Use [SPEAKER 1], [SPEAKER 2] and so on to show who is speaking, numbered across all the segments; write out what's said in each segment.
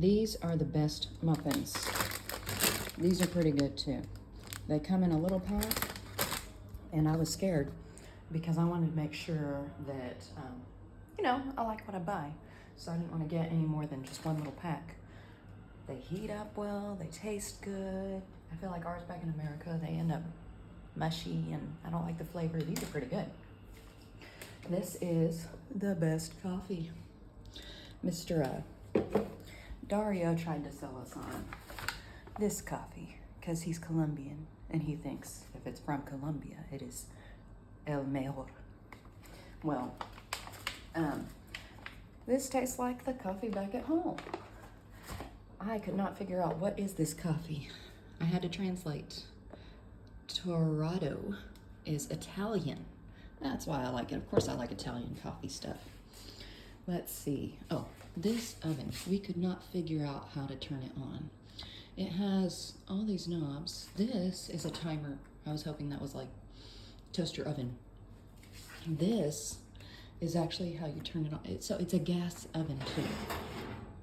[SPEAKER 1] These are the best muffins. These are pretty good too. They come in a little pack, and I was scared because I wanted to make sure that, I like what I buy. So I didn't want to get any more than just one little pack. They heat up well, they taste good. I feel like ours back in America, they end up mushy and I don't like the flavor. These are pretty good. This is the best coffee. Mr. Dario tried to sell us on this coffee because he's Colombian and he thinks if it's from Colombia, it is el mejor. Well, this tastes like the coffee back at home. I could not figure out what is this coffee. I had to translate. Torrado is Italian. That's why I like it. Of course I like Italian coffee stuff. Let's see. Oh, this oven, we could not figure out how to turn it on. It has all these knobs. This is a timer. I was hoping that was like toaster oven. This is actually how you turn it on. So it's a gas oven too.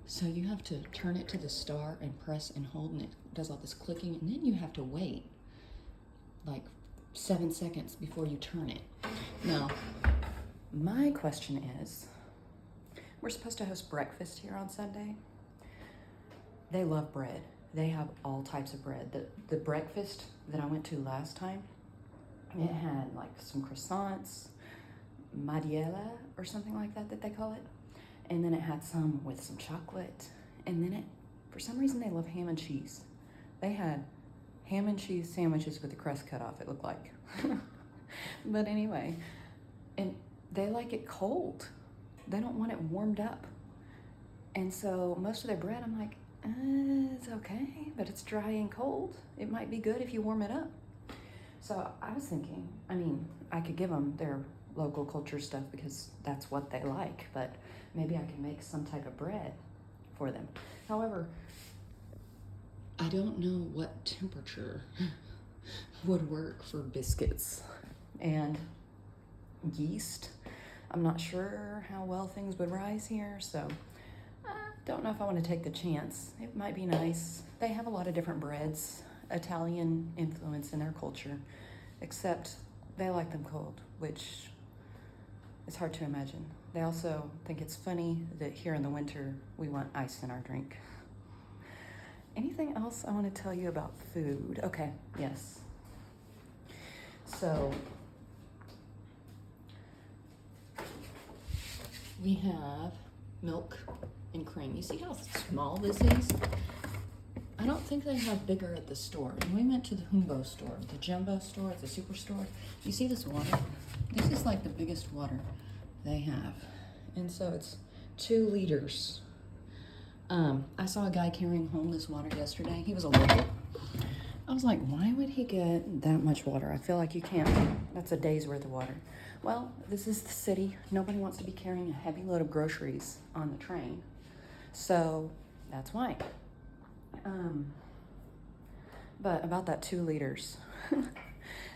[SPEAKER 1] So you have to turn it to the star and press and hold, and it does all this clicking, and then you have to wait like 7 seconds before you turn it. Now, my question is, we're supposed to host breakfast here on Sunday. They love bread. They have all types of bread. The breakfast that I went to last time, it had like some croissants, mariela or something like that they call it. And then it had some with some chocolate. And then for some reason they love ham and cheese. They had ham and cheese sandwiches with the crust cut off, it looked like. But anyway, and they like it cold. They don't want it warmed up. And so most of their bread, I'm like, it's okay, but it's dry and cold. It might be good if you warm it up. So I was thinking, I could give them their local culture stuff because that's what they like, but maybe I can make some type of bread for them. However, I don't know what temperature would work for biscuits and yeast. I'm not sure how well things would rise here, so I don't know if I want to take the chance. It might be nice. They have a lot of different breads, Italian influence in their culture, except they like them cold, which is hard to imagine. They also think it's funny that here in the winter, we want ice in our drink. Anything else I want to tell you about food? Okay, yes. So, we have milk and cream. You see how small this is? I don't think they have bigger at the store. And we went to the Jumbo store, the jumbo store, the superstore. You see this water? This is like the biggest water they have. And so it's 2 liters. I saw a guy carrying home this water yesterday. He was a local. I was like, why would he get that much water? I feel like you can't. That's a day's worth of water. Well, this is the city. Nobody wants to be carrying a heavy load of groceries on the train. So that's why. But about that 2 liters,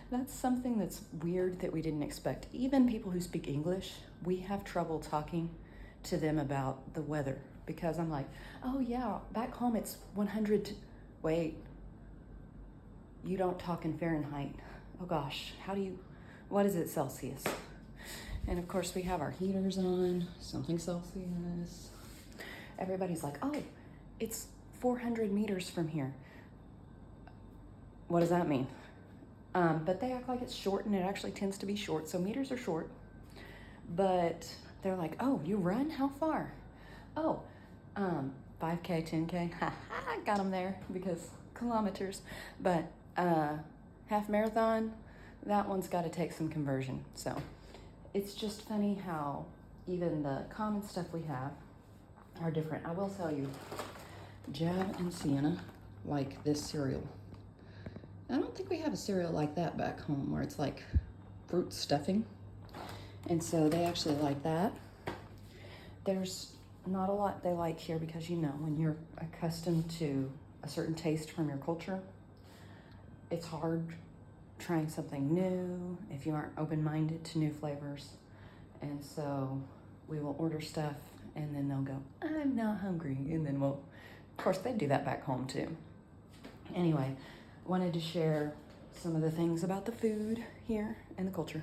[SPEAKER 1] that's something that's weird that we didn't expect. Even people who speak English, we have trouble talking to them about the weather because I'm like, oh yeah, back home it's 100. Wait, you don't talk in Fahrenheit. Oh gosh, what is it Celsius? And of course we have our heaters on, something Celsius. Everybody's like, oh, it's 400 meters from here. What does that mean? But they act like it's short, and it actually tends to be short. So meters are short, but they're like, oh, you run? How far? Oh, 5K, 10K. I got them there because kilometers. But half marathon, that one's got to take some conversion. So it's just funny how even the common stuff we have are different. I will tell you, Jab and Sienna like this cereal. I don't think we have a cereal like that back home where it's like fruit stuffing. And so they actually like that. There's not a lot they like here because, when you're accustomed to a certain taste from your culture, it's hard trying something new if you aren't open-minded to new flavors. And so we will order stuff and then they'll go, I'm not hungry. And then we'll course, they do that back home too. Anyway, wanted to share some of the things about the food here and the culture.